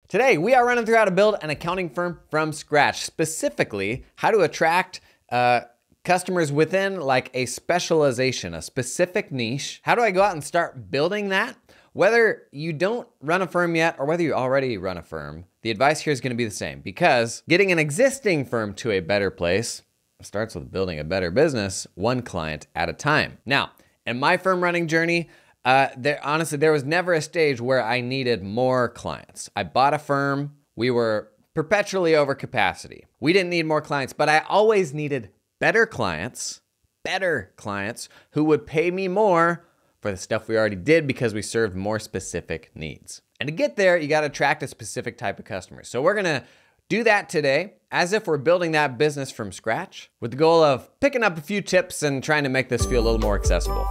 Today, we are running through how to build an accounting firm from scratch, specifically how to attract customers within like a specialization, a specific niche. How do I go out and start building that? Whether you don't run a firm yet or whether you already run a firm, the advice here is going to be the same, because getting an existing firm to a better place starts with building a better business, one client at a time. Now, in my firm running journey, honestly, there was never a stage where I needed more clients. I bought a firm. We were perpetually over capacity. We didn't need more clients, but I always needed better clients who would pay me more for the stuff we already did because we served more specific needs. And to get there, you got to attract a specific type of customer. So we're going to do that today as if we're building that business from scratch with the goal of picking up a few tips and trying to make this feel a little more accessible.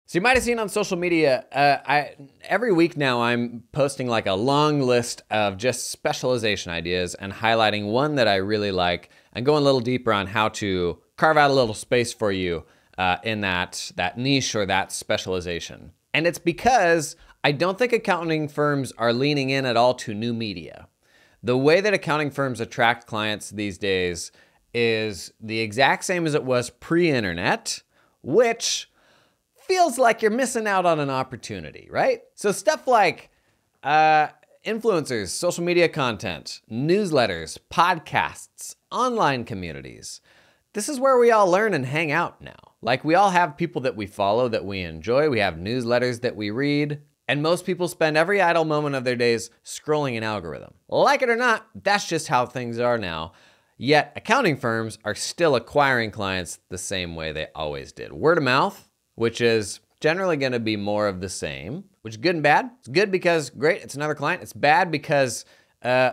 So you might have seen on social media, every week now I'm posting like a long list of just specialization ideas and highlighting one that I really like and going a little deeper on how to carve out a little space for you in that niche or that specialization. And it's because I don't think accounting firms are leaning in at all to new media. The way that accounting firms attract clients these days is the exact same as it was pre-internet, which feels like you're missing out on an opportunity, right? So stuff like influencers, social media content, newsletters, podcasts, online communities. This is where we all learn and hang out now. Like, we all have people that we follow that we enjoy. We have newsletters that we read. And most people spend every idle moment of their days scrolling an algorithm. Like it or not, that's just how things are now. Yet accounting firms are still acquiring clients the same way they always did. Word of mouth, which is generally going to be more of the same, which is good and bad. It's good because, great, it's another client. It's bad because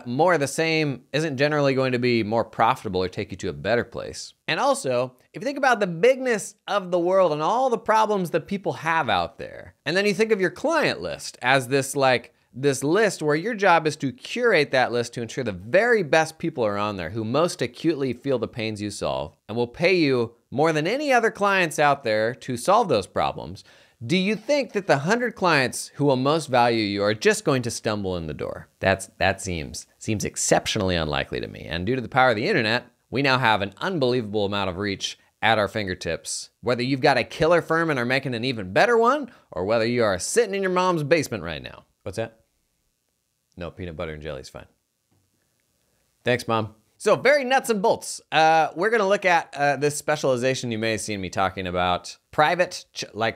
more of the same isn't generally going to be more profitable or take you to a better place. And also, if you think about the bigness of the world and all the problems that people have out there, and then you think of your client list as this list where your job is to curate that list to ensure the very best people are on there who most acutely feel the pains you solve and will pay you more than any other clients out there to solve those problems. Do you think that the 100 clients who will most value you are just going to stumble in the door? That seems exceptionally unlikely to me. And due to the power of the internet, we now have an unbelievable amount of reach at our fingertips. Whether you've got a killer firm and are making an even better one, or whether you are sitting in your mom's basement right now. What's that? No, peanut butter and jelly is fine. Thanks, Mom. So very nuts and bolts. We're gonna look at this specialization you may have seen me talking about, private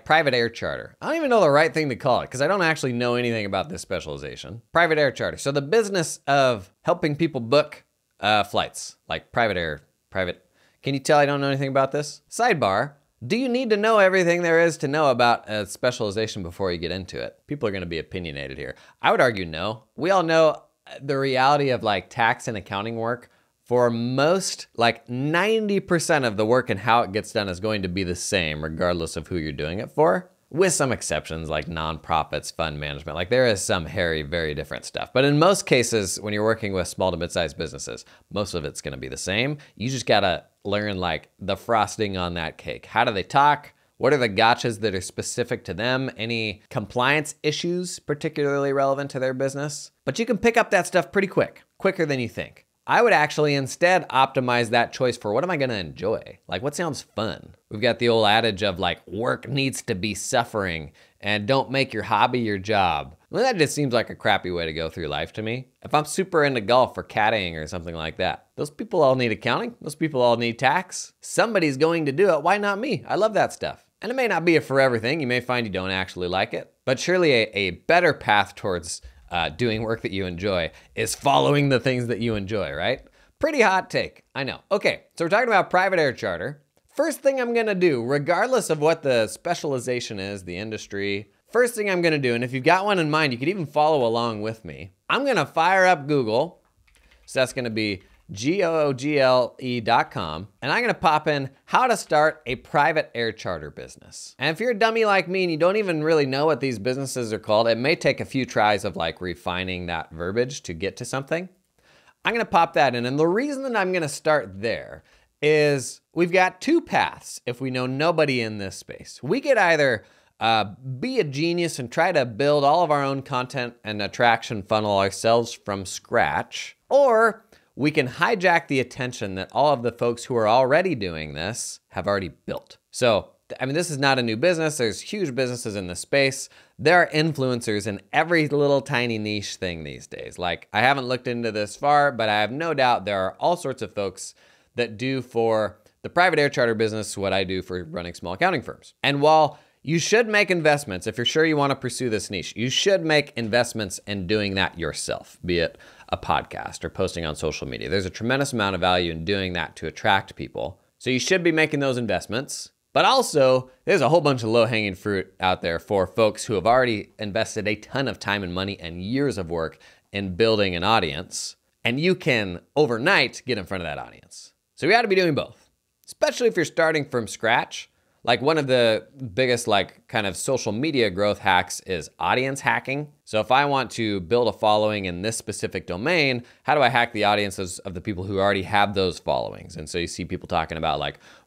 air charter. I don't even know the right thing to call it because I don't actually know anything about this specialization. Private air charter. So the business of helping people book flights, like private. Can you tell I don't know anything about this? Sidebar. Do you need to know everything there is to know about a specialization before you get into it? People are gonna be opinionated here. I would argue no. We all know the reality of like tax and accounting work. For most, like 90% of the work and how it gets done is going to be the same regardless of who you're doing it for, with some exceptions like nonprofits, fund management. Like, there is some hairy, very different stuff. But in most cases, when you're working with small to mid-sized businesses, most of it's gonna be the same. You just gotta learn like the frosting on that cake. How do they talk? What are the gotchas that are specific to them? Any compliance issues particularly relevant to their business? But you can pick up that stuff pretty quick, quicker than you think. I would actually instead optimize that choice for what am I gonna enjoy? Like, what sounds fun? We've got the old adage of like, work needs to be suffering and don't make your hobby your job. Well, that just seems like a crappy way to go through life to me. If I'm super into golf or caddying or something like that, those people all need accounting. Those people all need tax. Somebody's going to do it. Why not me? I love that stuff. And it may not be a forever thing. You may find you don't actually like it, but surely a better path towards doing work that you enjoy is following the things that you enjoy, right? Pretty hot take, I know. Okay, so we're talking about private air charter. First thing I'm gonna do, regardless of what the specialization is, the industry, first thing I'm gonna do, and if you've got one in mind, you could even follow along with me. I'm gonna fire up Google. So that's gonna be google.com, and I'm gonna pop in how to start a private air charter business. And if you're a dummy like me and you don't even really know what these businesses are called, it may take a few tries of like refining that verbiage to get to something. I'm gonna pop that in. And the reason that I'm gonna start there is we've got two paths if we know nobody in this space. We could either be a genius and try to build all of our own content and attraction funnel ourselves from scratch, or we can hijack the attention that all of the folks who are already doing this have already built. So, I mean, this is not a new business. There's huge businesses in this space. There are influencers in every little tiny niche thing these days. Like, I haven't looked into this far, but I have no doubt there are all sorts of folks that do for the private air charter business what I do for running small accounting firms. And while you should make investments, if you're sure you want to pursue this niche, you should make investments in doing that yourself, be it a podcast or posting on social media. There's a tremendous amount of value in doing that to attract people. So you should be making those investments. But also, there's a whole bunch of low-hanging fruit out there for folks who have already invested a ton of time and money and years of work in building an audience. And you can, overnight, get in front of that audience. So we ought to be doing both, especially if you're starting from scratch. Like one of the biggest kind of social media growth hacks is audience hacking. So if I want to build a following in this specific domain, how do I hack the audiences of the people who already have those followings? And so you see people talking about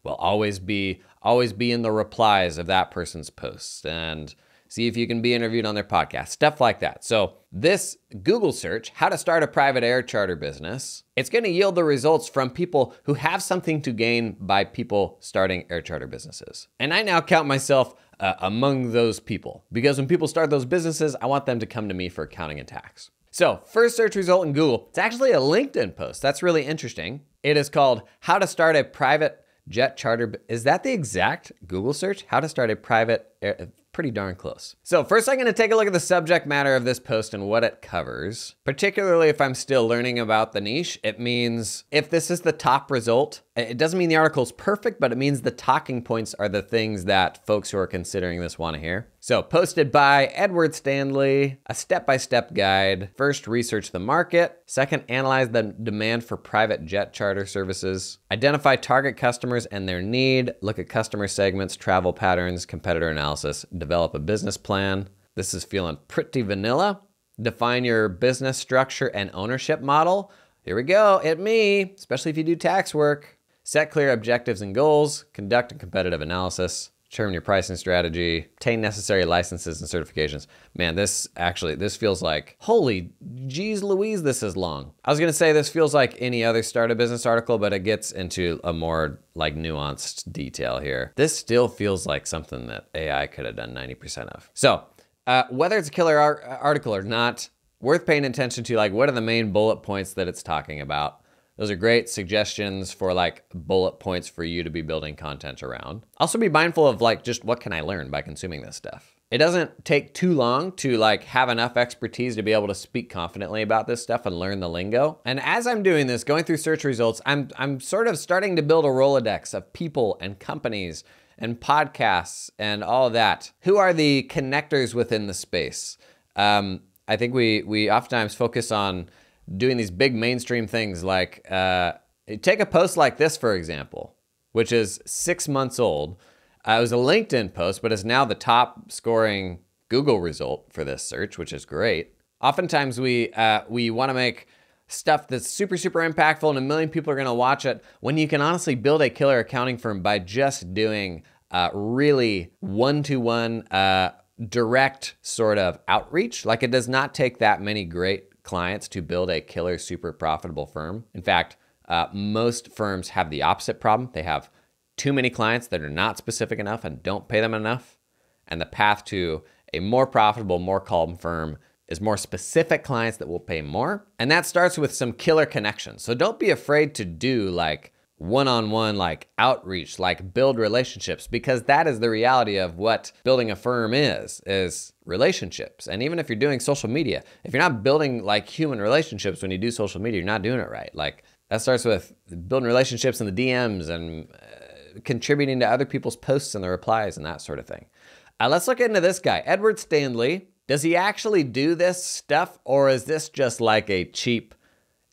well, always be in the replies of that person's posts and see if you can be interviewed on their podcast, stuff like that. So this Google search, how to start a private air charter business, it's gonna yield the results from people who have something to gain by people starting air charter businesses. And I now count myself among those people because when people start those businesses, I want them to come to me for accounting and tax. So first search result in Google, it's actually a LinkedIn post. That's really interesting. It is called How to Start a Private Jet Charter. Is that the exact Google search? How to start a private air, pretty darn close. So first I'm gonna take a look at the subject matter of this post and what it covers. Particularly if I'm still learning about the niche, it means if this is the top result, it doesn't mean the article is perfect, but it means the talking points are the things that folks who are considering this wanna hear. So posted by Edward Stanley, a step-by-step guide. First, research the market. Second, analyze the demand for private jet charter services. Identify target customers and their need. Look at customer segments, travel patterns, competitor analysis. Develop a business plan. This is feeling pretty vanilla. Define your business structure and ownership model. Here we go, hit me, especially if you do tax work. Set clear objectives and goals. Conduct a competitive analysis. Determine your pricing strategy. Obtain necessary licenses and certifications. Man, this feels like, holy geez Louise, this is long. I was gonna say this feels like any other start a business article, but it gets into a more nuanced detail here. This still feels like something that AI could have done 90% of. So whether it's a killer article or not, worth paying attention to what are the main bullet points that it's talking about. Those are great suggestions for bullet points for you to be building content around. Also be mindful of just what can I learn by consuming this stuff. It doesn't take too long to have enough expertise to be able to speak confidently about this stuff and learn the lingo. And as I'm doing this, going through search results, I'm sort of starting to build a Rolodex of people and companies and podcasts and all of that. Who are the connectors within the space? I think we oftentimes focus on doing these big mainstream things take a post like this, for example, which is 6 months old. It was a LinkedIn post, but it's now the top scoring Google result for this search, which is great. Oftentimes we wanna make stuff that's super, super impactful and 1 million people are gonna watch it when you can honestly build a killer accounting firm by just doing really one-to-one direct sort of outreach. It does not take that many great clients to build a killer, super profitable firm. In fact, most firms have the opposite problem. They have too many clients that are not specific enough and don't pay them enough. And the path to a more profitable, more calm firm is more specific clients that will pay more. And that starts with some killer connections. So don't be afraid to do one-on-one outreach, build relationships, because that is the reality of what building a firm is relationships. And even if you're doing social media, if you're not building human relationships when you do social media, you're not doing it right. That starts with building relationships in the DMs and contributing to other people's posts and the replies and that sort of thing. Let's look into this guy, Edward Stanley. Does he actually do this stuff, or is this just a cheap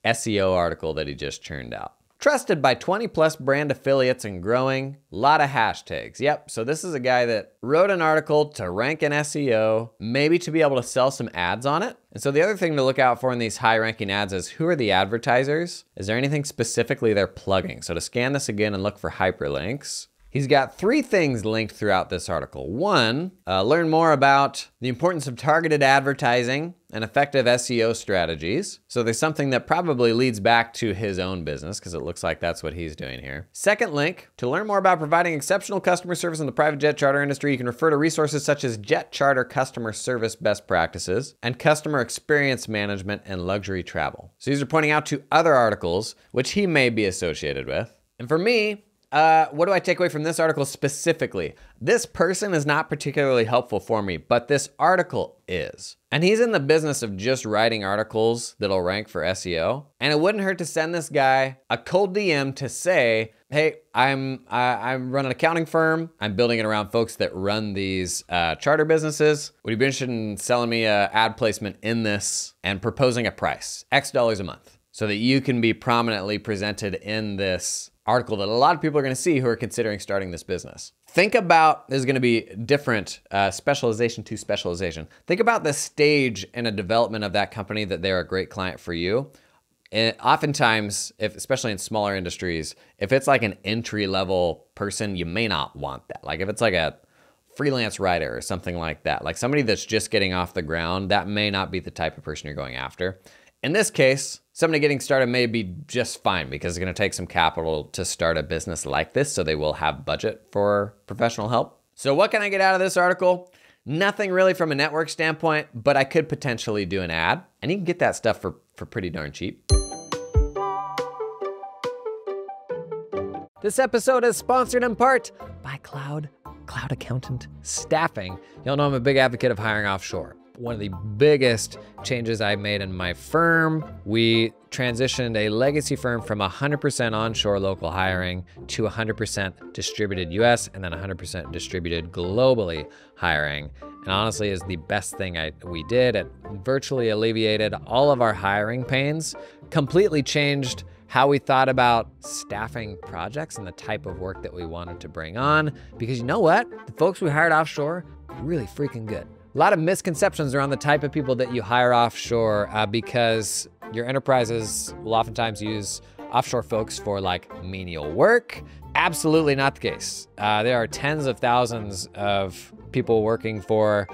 SEO article that he just churned out? Trusted by 20 plus brand affiliates and growing. A lot of hashtags. Yep, so this is a guy that wrote an article to rank in SEO, maybe to be able to sell some ads on it. And so the other thing to look out for in these high ranking ads is who are the advertisers? Is there anything specifically they're plugging? So to scan this again and look for hyperlinks, he's got 3 things linked throughout this article. 1, learn more about the importance of targeted advertising and effective SEO strategies. So there's something that probably leads back to his own business because it looks like that's what he's doing here. Second link, to learn more about providing exceptional customer service in the private jet charter industry, you can refer to resources such as jet charter customer service best practices and customer experience management and luxury travel. So these are pointing out to other articles which he may be associated with. And for me, what do I take away from this article specifically? This person is not particularly helpful for me, but this article is. And he's in the business of just writing articles that'll rank for SEO. And it wouldn't hurt to send this guy a cold DM to say, hey, I run an accounting firm. I'm building it around folks that run these charter businesses. Would you be interested in selling me an ad placement in this and proposing a price, X dollars a month, so that you can be prominently presented in this article that a lot of people are gonna see who are considering starting this business. Think about, there's gonna be different specialization to specialization. Think about the stage in a development of that company that they're a great client for you. And oftentimes, especially in smaller industries, if it's like an entry-level person, you may not want that. Like if it's like a freelance writer or something like that, like somebody that's just getting off the ground, that may not be the type of person you're going after. In this case, somebody getting started may be just fine because it's gonna take some capital to start a business like this, so they will have budget for professional help. So what can I get out of this article? Nothing really from a network standpoint, but I could potentially do an ad, and you can get that stuff for pretty darn cheap. This episode is sponsored in part by Cloud Accountant Staffing. Y'all know I'm a big advocate of hiring offshore. One of the biggest changes I made in my firm, we transitioned a legacy firm from 100% onshore local hiring to 100% distributed US and then 100% distributed globally hiring. And honestly is the best thing we did. It virtually alleviated all of our hiring pains, completely changed how we thought about staffing projects and the type of work that we wanted to bring on. Because you know what? The folks we hired offshore, really freaking good. A lot of misconceptions around the type of people that you hire offshore because your enterprises will oftentimes use offshore folks for like menial work. Absolutely not the case. There are tens of thousands of people working for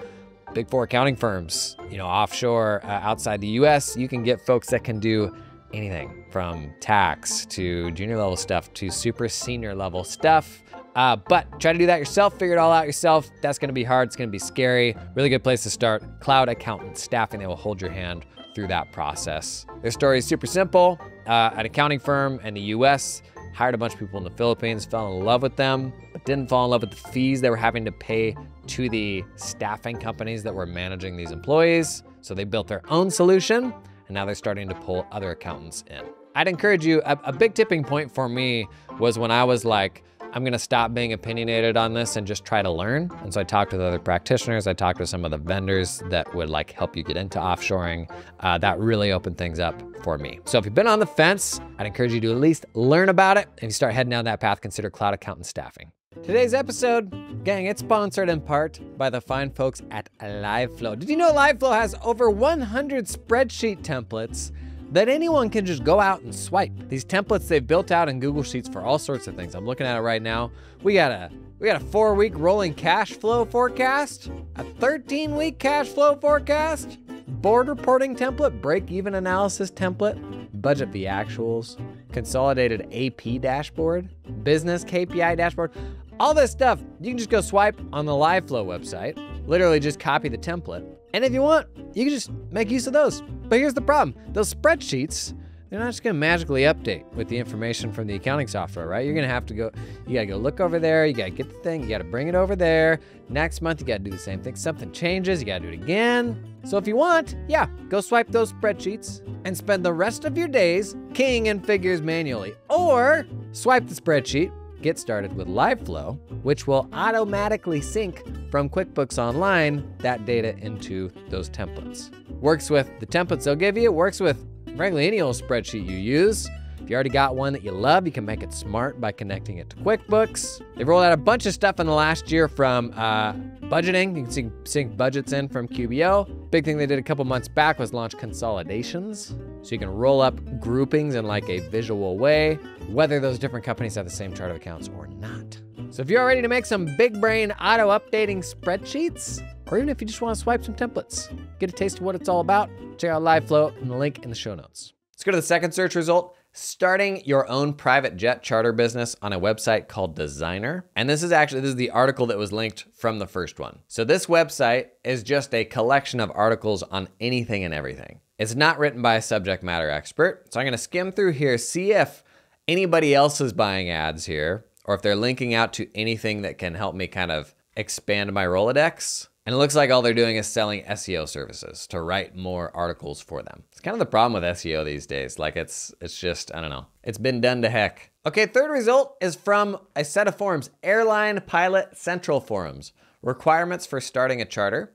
Big 4 accounting firms, offshore outside the US. You can get folks that can do anything from tax to junior level stuff to super senior level stuff. But try to do that yourself, figure it all out yourself. That's gonna be hard, it's gonna be scary. Really good place to start. Cloud Accountant Staffing, they will hold your hand through that process. Their story is super simple. An accounting firm in the US hired a bunch of people in the Philippines, fell in love with them, but didn't fall in love with the fees they were having to pay to the staffing companies that were managing these employees. So they built their own solution, and now they're starting to pull other accountants in. I'd encourage you, a big tipping point for me was when I was like, I'm gonna stop being opinionated on this and just try to learn. And so I talked with other practitioners, I talked with some of the vendors that would like help you get into offshoring. That really opened things up for me. So if you've been on the fence, I'd encourage you to at least learn about it. And if you start heading down that path, consider Cloud Accountant Staffing. Today's episode, gang, it's sponsored in part by the fine folks at LiveFlow. Did you know LiveFlow has over 100 spreadsheet templates that anyone can just go out and swipe? These templates they've built out in Google Sheets for all sorts of things. I'm looking at it right now. We got a 4-week rolling cash flow forecast, a 13-week cash flow forecast, board reporting template, break-even analysis template, budget the actuals, consolidated AP dashboard, business KPI dashboard. All this stuff, you can just go swipe on the LiveFlow website, literally just copy the template. And if you want, you can just make use of those. But here's the problem. Those spreadsheets, they're not just gonna magically update with the information from the accounting software, right? You're gonna have to go, you gotta go look over there, you gotta get the thing, you gotta bring it over there. Next month, you gotta do the same thing. Something changes, you gotta do it again. So if you want, yeah, go swipe those spreadsheets and spend the rest of your days keying in figures manually. Or swipe the spreadsheet, get started with LiveFlow, which will automatically sync from QuickBooks Online that data into those templates. Works with the templates they'll give you, works with frankly any old spreadsheet you use. If you already got one that you love, you can make it smart by connecting it to QuickBooks. They've rolled out a bunch of stuff in the last year from budgeting. You can sync budgets in from QBO. Big thing they did a couple months back was launch consolidations. So you can roll up groupings in like a visual way, whether those different companies have the same chart of accounts or not. So if you're ready to make some big brain auto-updating spreadsheets, or even if you just want to swipe some templates, get a taste of what it's all about, check out LiveFlow and the link in the show notes. Let's go to the second search result. Starting your own private jet charter business on a website called Designer. And this is the article that was linked from the first one. So this website is just a collection of articles on anything and everything. It's not written by a subject matter expert. So I'm gonna skim through here, see if anybody else is buying ads here, or if they're linking out to anything that can help me kind of expand my Rolodex. And it looks like all they're doing is selling SEO services to write more articles for them. It's kind of the problem with SEO these days. Like it's just, I don't know. It's been done to heck. Okay, third result is from a set of forums, Airline Pilot Central Forums, requirements for starting a charter.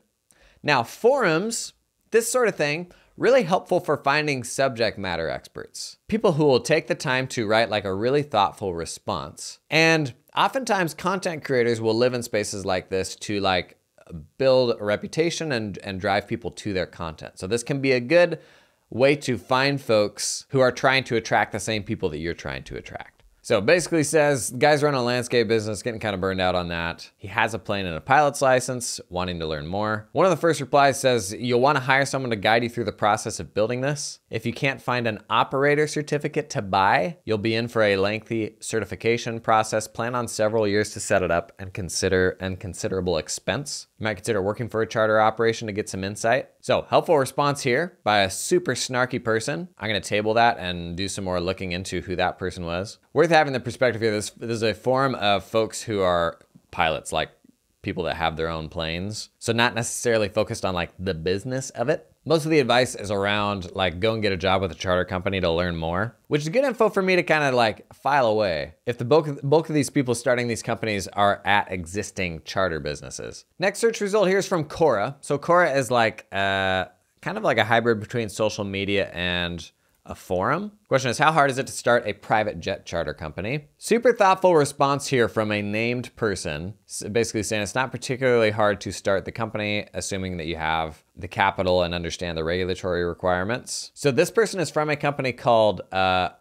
Now forums, this sort of thing, really helpful for finding subject matter experts. People who will take the time to write like a really thoughtful response. And oftentimes content creators will live in spaces like this to like build a reputation and drive people to their content. So this can be a good way to find folks who are trying to attract the same people that you're trying to attract. So basically says, guy's running a landscape business, getting kind of burned out on that. He has a plane and a pilot's license, wanting to learn more. One of the first replies says, you'll want to hire someone to guide you through the process of building this. If you can't find an operator certificate to buy, you'll be in for a lengthy certification process. Plan on several years to set it up and considerable expense. You might consider working for a charter operation to get some insight. So helpful response here by a super snarky person. I'm gonna table that and do some more looking into who that person was. Worth having the perspective here. This is a forum of folks who are pilots, like people that have their own planes. So not necessarily focused on like the business of it. Most of the advice is around like go and get a job with a charter company to learn more, which is good info for me to kind of like file away if the bulk of these people starting these companies are at existing charter businesses. Next search result here is from Quora. So Quora is like kind of like a hybrid between social media and a forum. Question is, how hard is it to start a private jet charter company? Super thoughtful response here from a named person, basically saying it's not particularly hard to start the company, assuming that you have the capital and understand the regulatory requirements. So this person is from a company called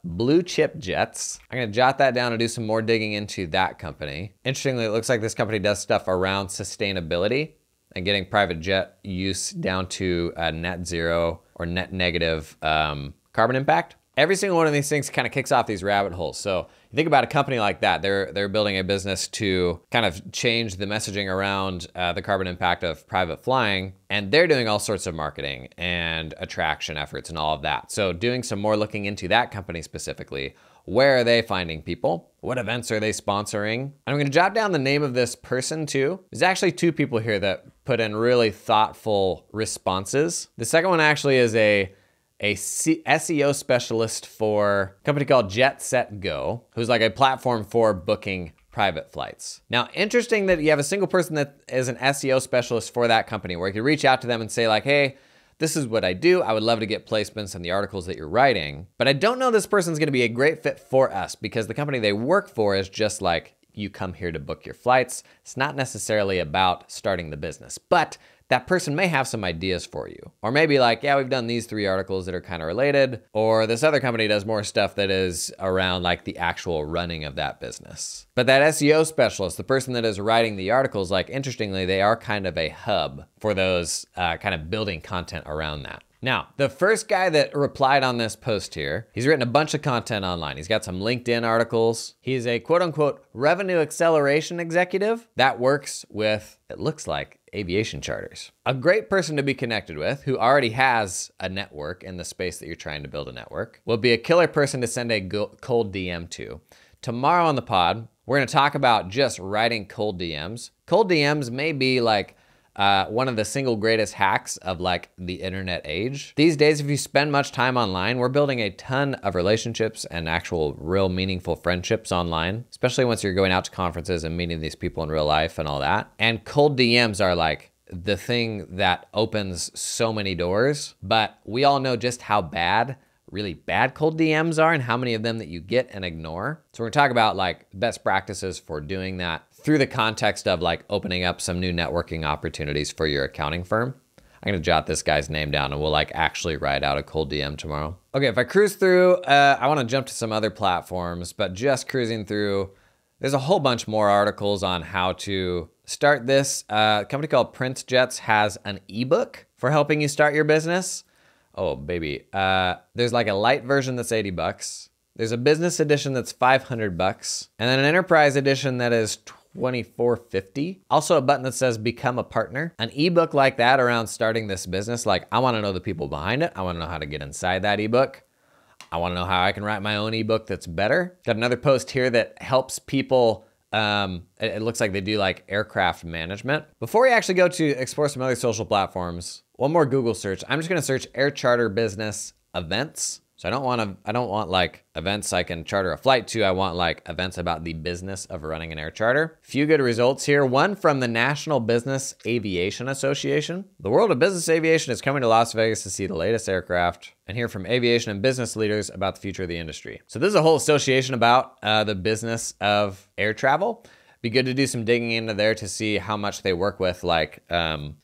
Blue Chip Jets. I'm gonna jot that down and do some more digging into that company. Interestingly, it looks like this company does stuff around sustainability and getting private jet use down to net zero or net negative carbon impact. Every single one of these things kind of kicks off these rabbit holes. So you think about a company like that, they're building a business to kind of change the messaging around the carbon impact of private flying, and they're doing all sorts of marketing and attraction efforts and all of that. So doing some more looking into that company specifically. Where are they finding people? What events are they sponsoring? And I'm gonna jot down the name of this person too. There's actually two people here that put in really thoughtful responses. The second one actually is a SEO specialist for a company called Jet Set Go, who's like a platform for booking private flights. Now, interesting that you have a single person that is an SEO specialist for that company, where you can reach out to them and say like, hey, this is what I do. I would love to get placements in the articles that you're writing, but I don't know this person's gonna be a great fit for us because the company they work for is just like, you come here to book your flights. It's not necessarily about starting the business, but that person may have some ideas for you. Or maybe like, yeah, we've done these 3 articles that are kind of related, or this other company does more stuff that is around like the actual running of that business. But that SEO specialist, the person that is writing the articles, like interestingly, they are kind of a hub for those kind of building content around that. Now, the first guy that replied on this post here, he's written a bunch of content online. He's got some LinkedIn articles. He's a quote unquote revenue acceleration executive that works with, it looks like, aviation charters. A great person to be connected with who already has a network in the space that you're trying to build a network will be a killer person to send a cold DM to. Tomorrow on the pod, we're gonna talk about just writing cold DMs. Cold DMs may be like one of the single greatest hacks of like the internet age. These days, if you spend much time online, we're building a ton of relationships and actual real meaningful friendships online, especially once you're going out to conferences and meeting these people in real life and all that. And cold DMs are like the thing that opens so many doors, but we all know just how bad really bad cold DMs are and how many of them that you get and ignore. So we're gonna talk about like best practices for doing that through the context of like opening up some new networking opportunities for your accounting firm. I'm gonna jot this guy's name down and we'll like actually write out a cold DM tomorrow. Okay, if I cruise through, I wanna jump to some other platforms, but just cruising through, there's a whole bunch more articles on how to start this. A company called Prince Jets has an ebook for helping you start your business. Oh, baby. There's like a light version that's $80. There's a business edition that's $500. And then an enterprise edition that is $24.50. Also a button that says become a partner. An ebook like that around starting this business. Like, I wanna know the people behind it. I wanna know how to get inside that ebook. I wanna know how I can write my own ebook that's better. Got another post here that helps people, it looks like they do like aircraft management. Before we actually go to explore some other social platforms, one more Google search. I'm just gonna search air charter business events. So I don't want like events I can charter a flight to. I want like events about the business of running an air charter. Few good results here. One from the National Business Aviation Association. The world of business aviation is coming to Las Vegas to see the latest aircraft and hear from aviation and business leaders about the future of the industry. So this is a whole association about the business of air travel. Be good to do some digging into there to see how much they work with like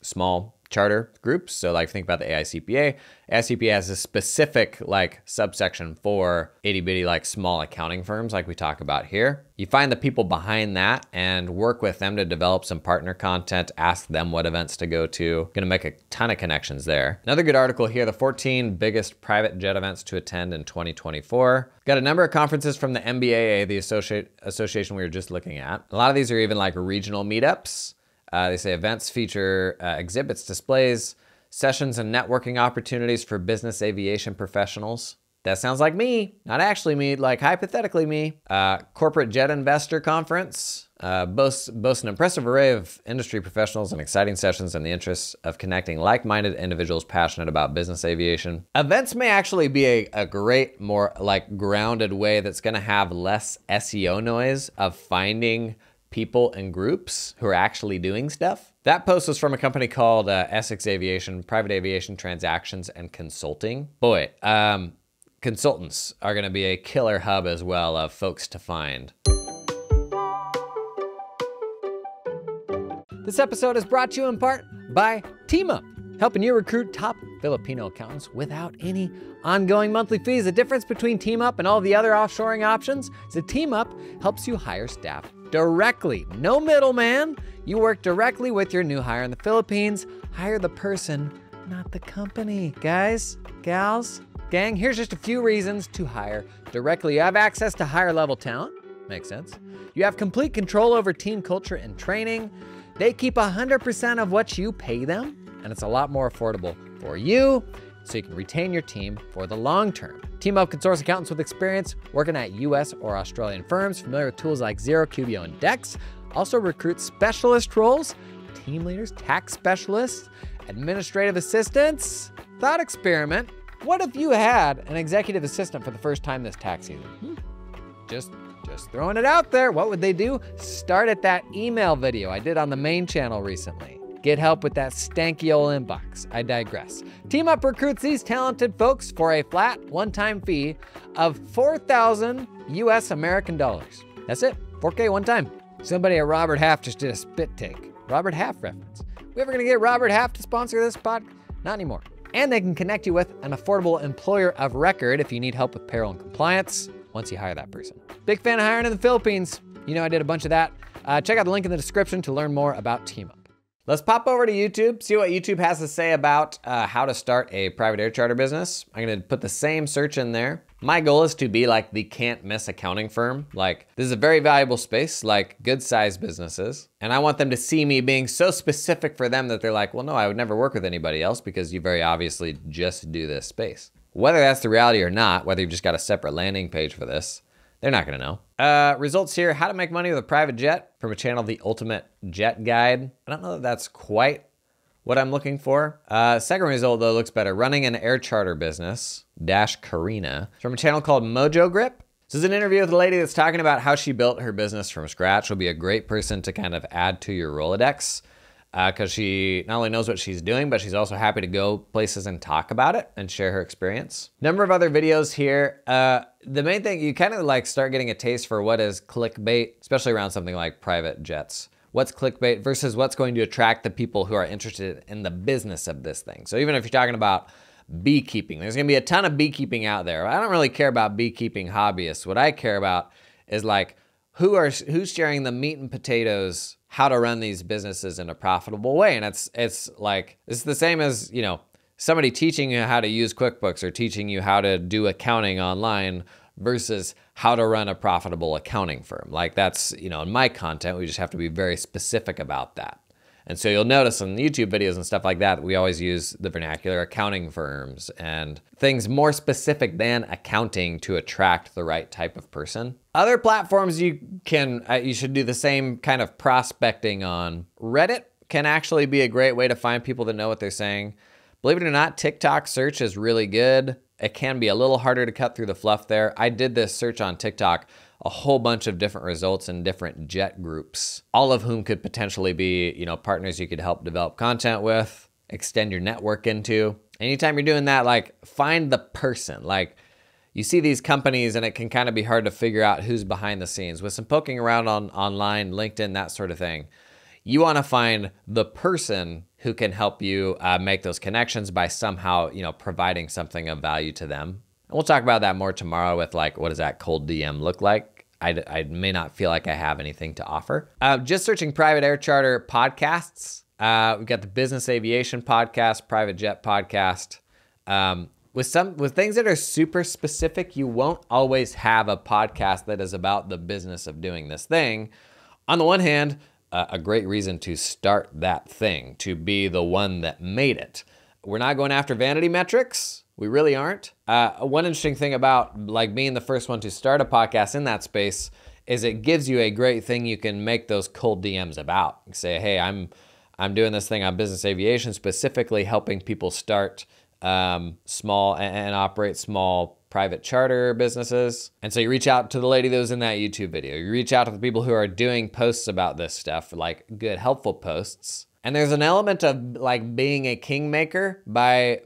small charter groups. So like think about the AICPA. AICPA has a specific like subsection for itty bitty like small accounting firms like we talk about here. You find the people behind that and work with them to develop some partner content, ask them what events to go to. Gonna make a ton of connections there. Another good article here, the 14 biggest private jet events to attend in 2024. Got a number of conferences from the MBAA, the association we were just looking at. A lot of these are even like regional meetups. They say events feature exhibits, displays, sessions, and networking opportunities for business aviation professionals. That sounds like me, not actually me, like hypothetically me. Corporate Jet Investor Conference boasts an impressive array of industry professionals and exciting sessions in the interests of connecting like-minded individuals passionate about business aviation. Events may actually be a great, more like grounded way that's gonna have less SEO noise of finding people and groups who are actually doing stuff. That post was from a company called Essex Aviation, Private Aviation Transactions and Consulting. Boy, consultants are gonna be a killer hub as well of folks to find. This episode is brought to you in part by TeamUp, helping you recruit top Filipino accountants without any ongoing monthly fees. The difference between TeamUp and all the other offshoring options is that TeamUp helps you hire staff directly. No middleman. You work directly with your new hire in the Philippines. Hire the person, not the company. Guys, gals, gang, here's just a few reasons to hire directly. You have access to higher level talent. Makes sense. You have complete control over team culture and training. They keep 100% of what you pay them, and it's a lot more affordable for you, so you can retain your team for the long term. TeamUp can source accountants with experience working at US or Australian firms, familiar with tools like Xero, Cubio, and Dex. Also recruit specialist roles, team leaders, tax specialists, administrative assistants. Thought experiment, what if you had an executive assistant for the first time this tax season? Just throwing it out there. What would they do? Start at that email video I did on the main channel recently. Get help with that stanky old inbox. I digress. TeamUp recruits these talented folks for a flat one-time fee of 4,000 US American dollars. That's it, 4K one time. Somebody at Robert Half just did a spit take. Robert Half reference. We ever gonna get Robert Half to sponsor this pod? Not anymore. And they can connect you with an affordable employer of record if you need help with payroll and compliance once you hire that person. Big fan of hiring in the Philippines. You know I did a bunch of that. Check out the link in the description to learn more about TeamUp. Let's pop over to YouTube, see what YouTube has to say about how to start a private air charter business. I'm gonna put the same search in there. My goal is to be like the can't miss accounting firm. Like, this is a very valuable space, like good sized businesses. And I want them to see me being so specific for them that they're like, well, no, I would never work with anybody else because you very obviously just do this space. Whether that's the reality or not, whether you've just got a separate landing page for this, they're not gonna know. Results here, how to make money with a private jet from a channel, The Ultimate Jet Guide. I don't know that that's quite what I'm looking for. Second result though looks better. Running an air charter business, Karina, from a channel called Mojo Grip. This is an interview with a lady that's talking about how she built her business from scratch. She'll be a great person to kind of add to your Rolodex. because she not only knows what she's doing, but she's also happy to go places and talk about it and share her experience. Number of other videos here. The main thing, you kind of like start getting a taste for what is clickbait, especially around something like private jets. What's clickbait versus what's going to attract the people who are interested in the business of this thing. So even if you're talking about beekeeping, there's gonna be a ton of beekeeping out there. I don't really care about beekeeping hobbyists. What I care about is like, who's sharing the meat and potatoes, how to run these businesses in a profitable way. And it's like, it's the same as, you know, somebody teaching you how to use QuickBooks or teaching you how to do accounting online versus how to run a profitable accounting firm. Like that's, you know, in my content, we just have to be very specific about that. And so you'll notice in YouTube videos and stuff like that, we always use the vernacular accounting firms and things more specific than accounting to attract the right type of person. Other platforms you should do the same kind of prospecting on. Reddit can actually be a great way to find people that know what they're saying. Believe it or not, TikTok search is really good. It can be a little harder to cut through the fluff there. I did this search on TikTok, a whole bunch of different results in different jet groups, all of whom could potentially be, you know, partners you could help develop content with, extend your network into. Anytime you're doing that, like find the person. Like you see these companies and it can kind of be hard to figure out who's behind the scenes. With some poking around online, LinkedIn, that sort of thing, you want to find the person who can help you make those connections by somehow, you know, providing something of value to them. And we'll talk about that more tomorrow with like, what does that cold DM look like? I may not feel like I have anything to offer. Just searching private air charter podcasts. We've got the business aviation podcast, private jet podcast. With things that are super specific, you won't always have a podcast that is about the business of doing this thing. On the one hand, a great reason to start that thing, to be the one that made it. We're not going after vanity metrics. We really aren't. One interesting thing about like being the first one to start a podcast in that space is it gives you a great thing you can make those cold DMs about. You say, hey, I'm doing this thing on business aviation, specifically helping people start small and operate small private charter businesses. And so you reach out to the lady that was in that YouTube video. You reach out to the people who are doing posts about this stuff, like good, helpful posts. And there's an element of like being a kingmaker by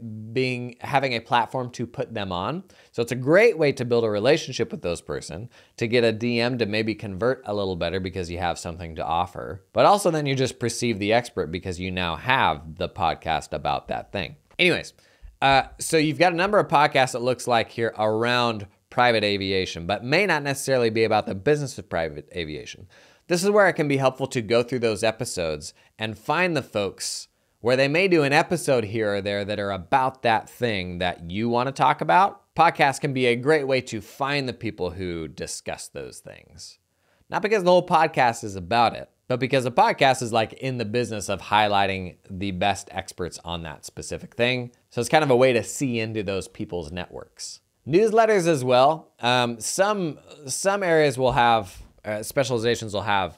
having a platform to put them on. So it's a great way to build a relationship with those person, to get a DM to maybe convert a little better because you have something to offer. But also then you just perceive the expert because you now have the podcast about that thing. Anyways, so you've got a number of podcasts it looks like here around private aviation, but may not necessarily be about the business of private aviation. This is where it can be helpful to go through those episodes and find the folks where they may do an episode here or there that are about that thing that you want to talk about. Podcasts can be a great way to find the people who discuss those things. Not because the whole podcast is about it, but because a podcast is like in the business of highlighting the best experts on that specific thing. So it's kind of a way to see into those people's networks. Newsletters as well. Some areas will have specializations will have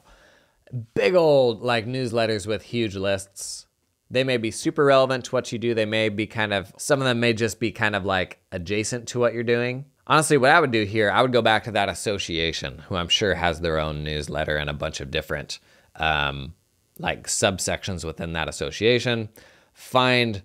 big old like newsletters with huge lists. They may be super relevant to what you do. They may be some of them may just be kind of like adjacent to what you're doing. Honestly, what I would do here, I would go back to that association, who I'm sure has their own newsletter and a bunch of different like subsections within that association. Find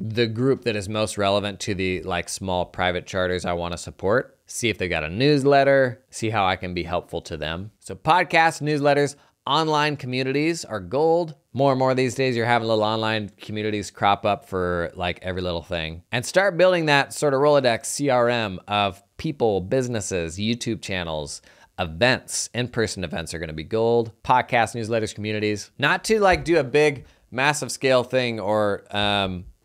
the group that is most relevant to the like small private charters I want to support. See if they got a newsletter, see how I can be helpful to them. So podcasts, newsletters, online communities are gold. More and more these days, you're having little online communities crop up for like every little thing. And start building that sort of Rolodex CRM of people, businesses, YouTube channels, events. In-person events are gonna be gold. Podcasts, newsletters, communities. Not to like do a big, massive scale thing or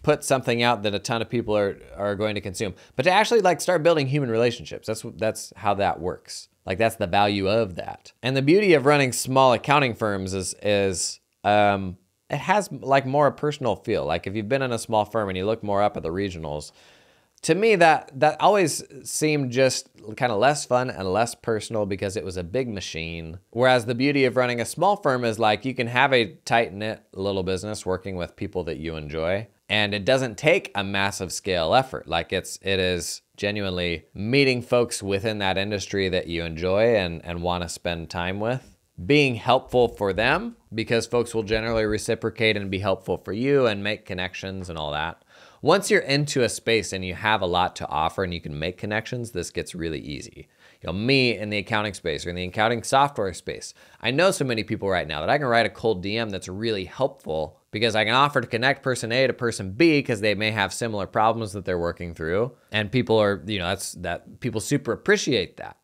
put something out that a ton of people are going to consume, but to actually like start building human relationships. That's how that works. Like that's the value of that. And the beauty of running small accounting firms is it has like more a personal feel. Like if you've been in a small firm and you look more up at the regionals, to me that always seemed just kind of less fun and less personal because it was a big machine. Whereas the beauty of running a small firm is like you can have a tight-knit little business working with people that you enjoy. And it doesn't take a massive scale effort. Like it is genuinely meeting folks within that industry that you enjoy and want to spend time with. being helpful for them, because folks will generally reciprocate and be helpful for you and make connections and all that. Once you're into a space and you have a lot to offer and you can make connections, this gets really easy. You know, me in the accounting space or in the accounting software space, I know so many people right now that I can write a cold DM that's really helpful because I can offer to connect person A to person B because they may have similar problems that they're working through. And people are, you know, people super appreciate that.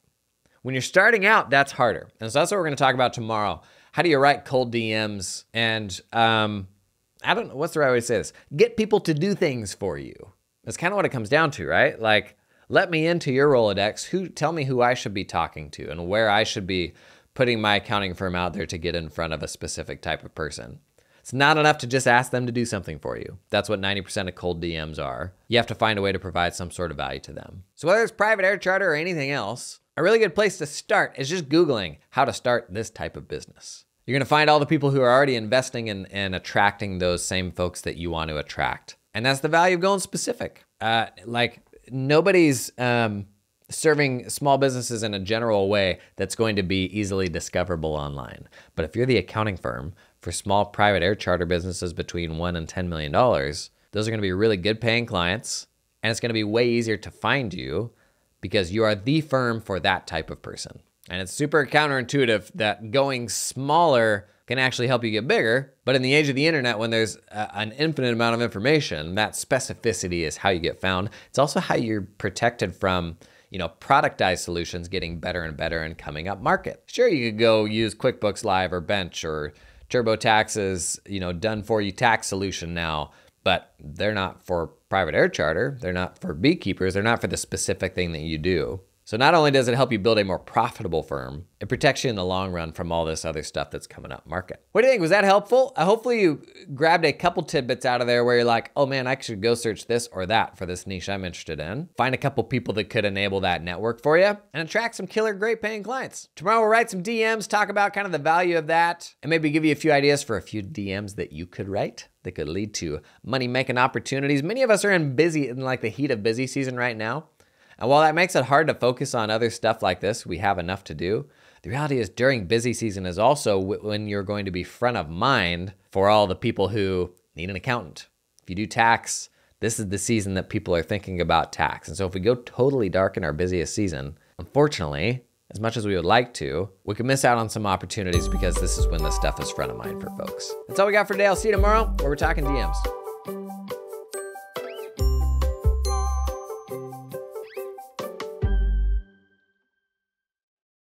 When you're starting out, that's harder. And so that's what we're going to talk about tomorrow. How do you write cold DMs and, I don't know, what's the right way to say this? Get people to do things for you. That's kind of what it comes down to, right? Like, let me into your Rolodex. Tell me who I should be talking to and where I should be putting my accounting firm out there to get in front of a specific type of person. It's not enough to just ask them to do something for you. That's what 90% of cold DMs are. You have to find a way to provide some sort of value to them. So whether it's private air charter or anything else, a really good place to start is just Googling how to start this type of business. You're gonna find all the people who are already investing in and attracting those same folks that you want to attract. And that's the value of going specific. Like nobody's serving small businesses in a general way that's going to be easily discoverable online. But if you're the accounting firm for small private air charter businesses between $1 and $10 million, those are gonna be really good paying clients, and it's gonna be way easier to find you because you are the firm for that type of person. And it's super counterintuitive that going smaller can actually help you get bigger. But in the age of the internet, when there's an infinite amount of information, that specificity is how you get found. It's also how you're protected from, you know, productized solutions getting better and better and coming up market. Sure, you could go use QuickBooks Live or Bench or TurboTax's, you know, done for you tax solution now, but they're not for private air charter. They're not for beekeepers. They're not for the specific thing that you do. So not only does it help you build a more profitable firm, it protects you in the long run from all this other stuff that's coming up market. What do you think? Was that helpful? Hopefully you grabbed a couple tidbits out of there where you're like, oh man, I should go search this or that for this niche I'm interested in. Find a couple people that could enable that network for you and attract some killer great paying clients. Tomorrow we'll write some DMs, talk about kind of the value of that, and maybe give you a few ideas for a few DMs that you could write that could lead to money-making opportunities. Many of us are in like the heat of busy season right now. And while that makes it hard to focus on other stuff like this, we have enough to do. The reality is during busy season is also when you're going to be front of mind for all the people who need an accountant. If you do tax, this is the season that people are thinking about tax. And so if we go totally dark in our busiest season, unfortunately, as much as we would like to, we could miss out on some opportunities because this is when this stuff is front of mind for folks. That's all we got for today. I'll see you tomorrow where we're talking DMs.